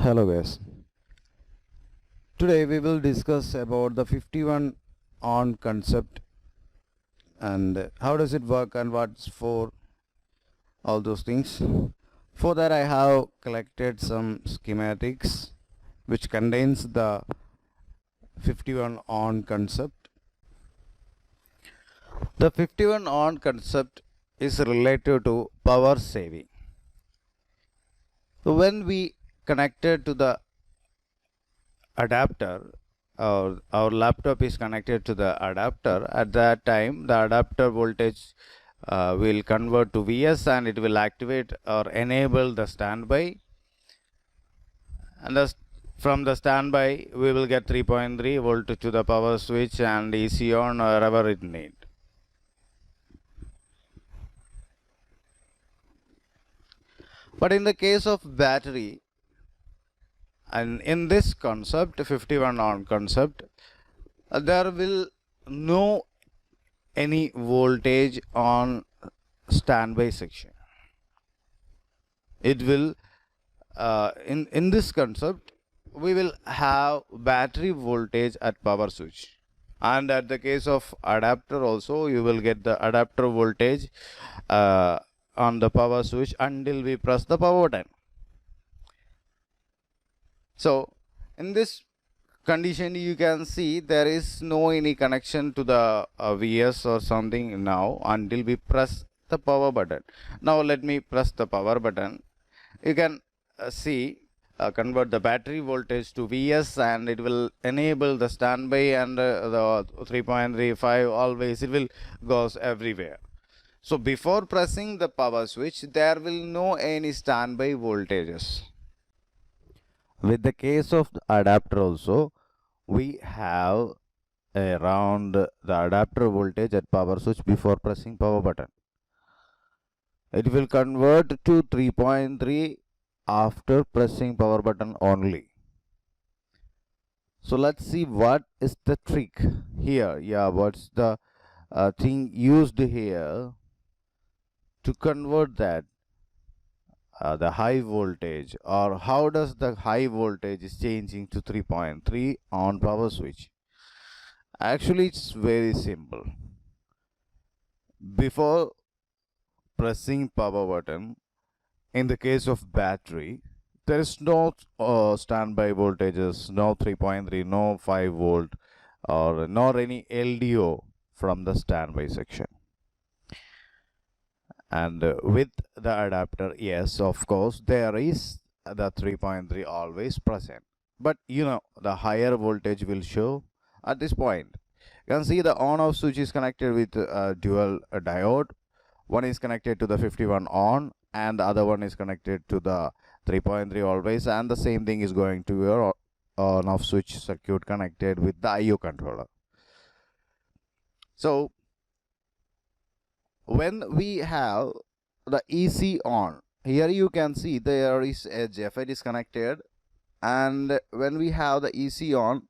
Hello guys. Today we will discuss about the 51 on concept and how does it work and what's for all those things. For that I have collected some schematics which contains the 51 on concept. The 51 on concept is related to power saving. So when we connected to the adapter, our laptop is connected to the adapter, at that time the adapter voltage will convert to Vs and it will activate or enable the standby, and from the standby we will get 3.3 volt to the power switch and EC on wherever it need. But in the case of battery, and in this concept 51 on concept, there will no any voltage on standby section. It will in this concept we will have battery voltage at power switch, and at the case of adapter also you will get the adapter voltage on the power switch until we press the power button. So in this condition you can see there is no any connection to the Vs or something now until we press the power button. Now let me press the power button. You can see convert the battery voltage to Vs and it will enable the standby and the 3.35 always it will goes everywhere. So before pressing the power switch there will no any standby voltages. With the case of the adapter also, we have around the adapter voltage at power switch before pressing power button. It will convert to 3.3 after pressing power button only. So let's see what is the trick here. Yeah, what's the thing used here to convert that the high voltage, or how does the high voltage is changing to 3.3 on power switch? Actually it's very simple. Before pressing power button, in the case of battery there is no standby voltages, no 3.3, no 5 volt or nor any LDO from the standby section. And with the adapter, yes, of course there is the 3.3 always present, but you know the higher voltage will show at this point. You can see the on off switch is connected with dual diode. One is connected to the 51 on and the other one is connected to the 3.3 always, and the same thing is going to your on off switch circuit connected with the IO controller. So when we have the EC on, here you can see there is a JFET is connected, and when we have the EC on,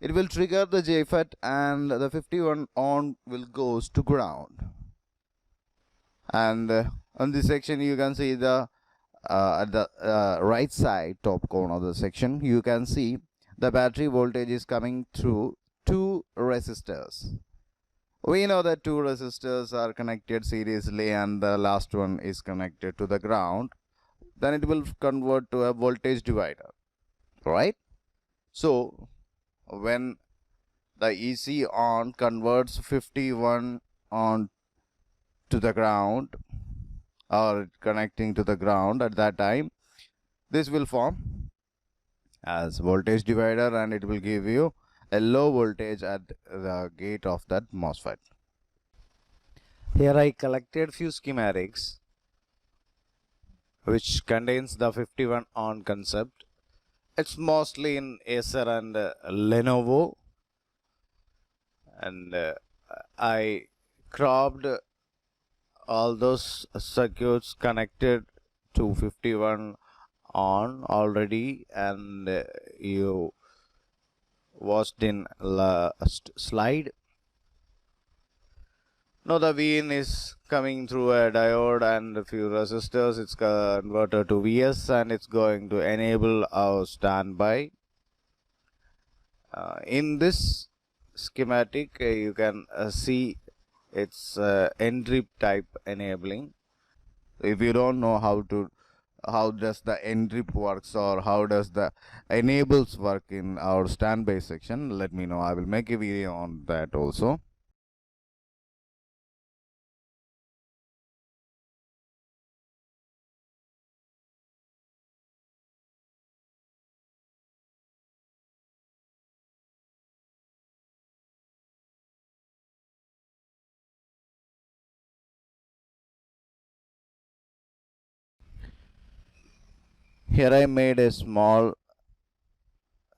it will trigger the JFET and the 51 on will goes to ground. And on this section you can see the at the right side top corner of the section you can see the battery voltage is coming through two resistors. We know that two resistors are connected seriously and the last one is connected to the ground. Then it will convert to a voltage divider, right? So when the EC on converts 51 on to the ground or connecting to the ground, at that time this will form as voltage divider and it will give you a low voltage at the gate of that MOSFET. Here I collected few schematics which contains the 51 on concept. It's mostly in Acer and Lenovo, and I cropped all those circuits connected to 51 on already, and you watched in last slide. Now the VIN is coming through a diode and a few resistors. It's converted to Vs and it's going to enable our standby. In this schematic, you can see it's entry type enabling. If you don't know how does the NRIP works or how does the enables work in our standby section, let me know. I will make a video on that also. Here I made a small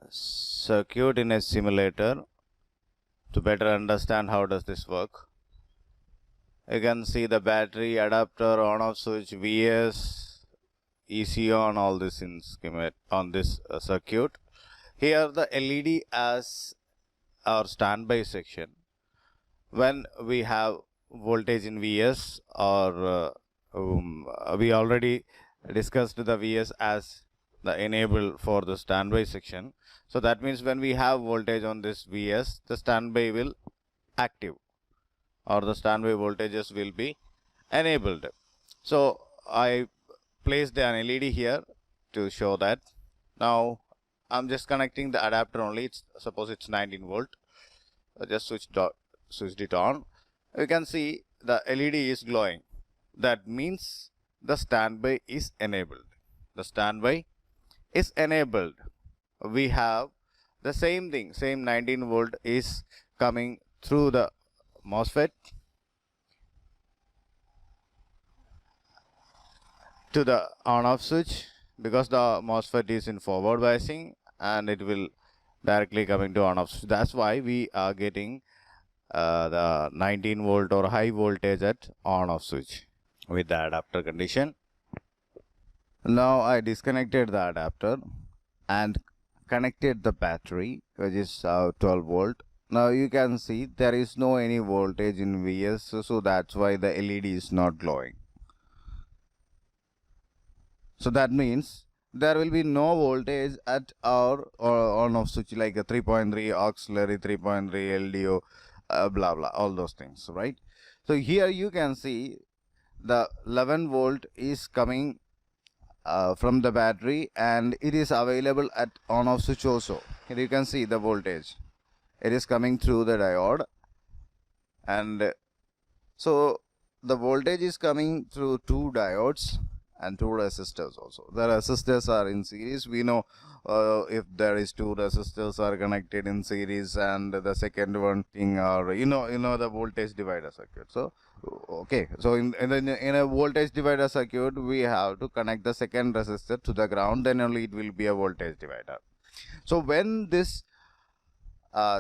circuit in a simulator to better understand how does this work. You can see the battery, adapter, on off switch, Vs, EC on, all this in schematic on this circuit. Here the LED as our standby section. When we have voltage in Vs, or we already discussed the Vs as the enable for the standby section. So that means when we have voltage on this Vs, the standby will active, or the standby voltages will be enabled. So I placed an LED here to show that. Now I'm just connecting the adapter only. Suppose it's 19 volt. I just switched it on. You can see the LED is glowing. That means the standby is enabled. The standby is enabled. We have the same thing, same 19 volt is coming through the MOSFET to the on off switch, because the MOSFET is in forward biasing and it will directly coming to on off switch. That's why we are getting the 19 volt or high voltage at on off switch with the adapter condition. Now I disconnected the adapter and connected the battery, which is 12 volt. Now you can see there is no any voltage in Vs, so that's why the LED is not glowing. So that means there will be no voltage at our on off switch, like a 3.3 auxiliary, 3.3 LDO, blah blah, all those things, right? So here you can see the 11 volt is coming from the battery and it is available at on off switch also. Here you can see the voltage, it is coming through the diode, and so the voltage is coming through two diodes and two resistors also. The resistors are in series. We know if there is two resistors are connected in series, and the second one thing are you know the voltage divider circuit. So okay, so in a voltage divider circuit, we have to connect the second resistor to the ground, then only it will be a voltage divider. So when this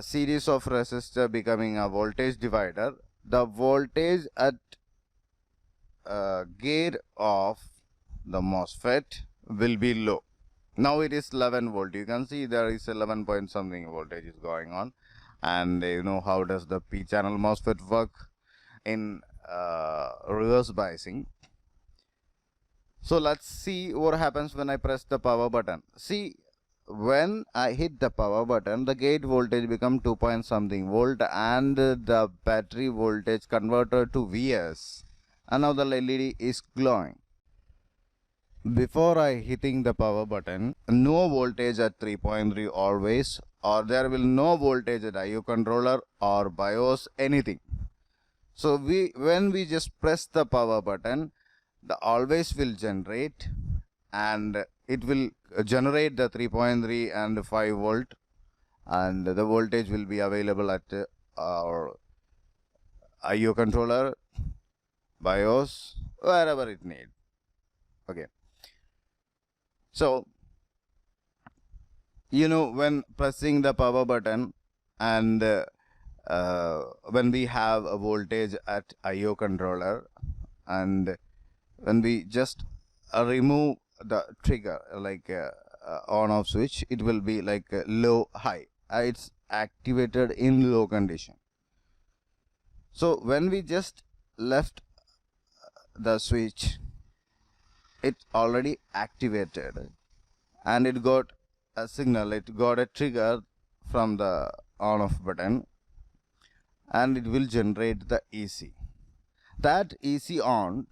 series of resistor becoming a voltage divider, the voltage at gate of the MOSFET will be low. Now it is 11 volt. You can see there is 11 point something voltage is going on, and you know how does the P channel MOSFET work in reverse biasing. So let's see what happens when I press the power button. See, when I hit the power button, the gate voltage become 2 point something volt and the battery voltage converted to Vs, and now the LED is glowing. Before I hitting the power button, no voltage at 3.3 always, or there will no voltage at IO controller or BIOS, anything. So when we just press the power button, the always will generate, and it will generate the 3.3 and 5 volt, and the voltage will be available at our IO controller, BIOS, wherever it need. Okay. So, you know, when pressing the power button and when we have a voltage at IO controller, and when we just remove the trigger, like on off switch, it will be like low high. It's activated in low condition. So when we just left the switch, it already activated and it got a signal, it got a trigger from the on off button, and it will generate the EC. That EC on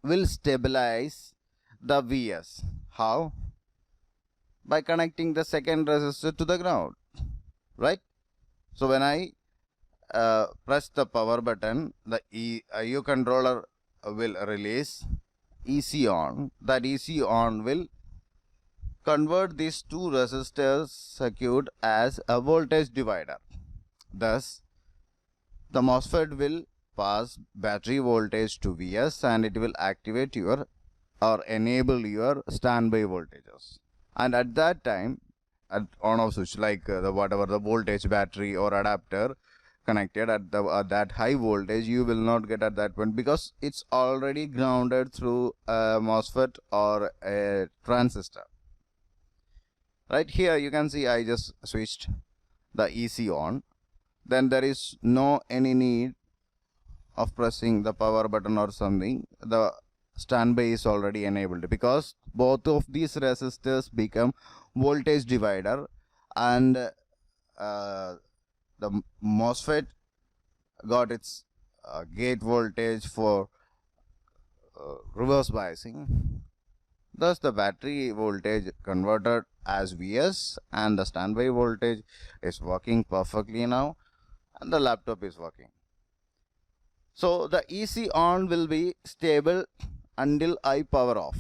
will stabilize the VS. How? By connecting the second resistor to the ground, right? So when I press the power button, the IO controller will release EC on. That EC on will convert these two resistors circuit as a voltage divider. Thus, the MOSFET will pass battery voltage to VS and it will activate your or enable your standby voltages. And at that time, at on off switch, like whatever the voltage battery or adapter connected at that high voltage, you will not get at that point because it's already grounded through a MOSFET or a transistor. Right here you can see I just switched the EC on. Then there is no any need of pressing the power button or something. The standby is already enabled because both of these resistors become voltage divider, and the MOSFET got its gate voltage for reverse biasing. Thus the battery voltage converted as VS and the standby voltage is working perfectly now, and the laptop is working. So the EC on will be stable until I power off,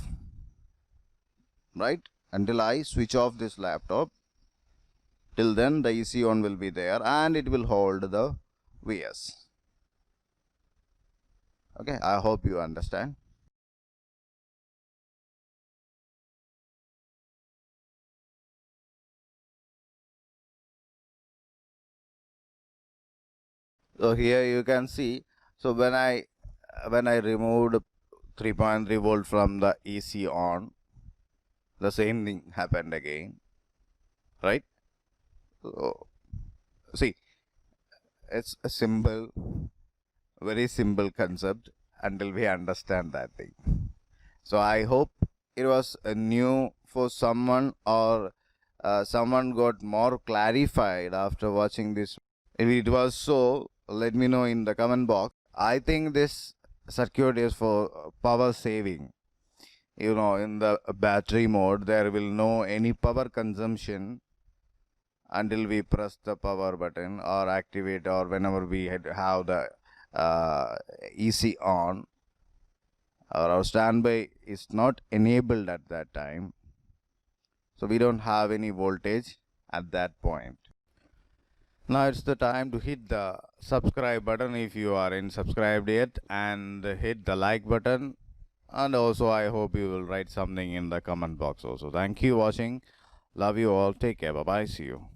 right? Until I switch off this laptop, till then the EC on will be there and it will hold the VS. Okay, I hope you understand. So here you can see, so when I removed 3.3 volt from the EC on, the same thing happened again, right? So, see, it's a very simple concept until we understand that thing. So I hope it was new for someone, or someone got more clarified after watching this. If it was so, let me know in the comment box. I think this circuit is for power saving. You know, in the battery mode, there will no any power consumption until we press the power button or activate, or whenever we have the EC on, or our standby is not enabled at that time. So we don't have any voltage at that point. Now it's the time to hit the subscribe button if you aren't subscribed yet, and hit the like button, and also I hope you will write something in the comment box also. Thank you for watching. Love you all. Take care. Bye bye. See you.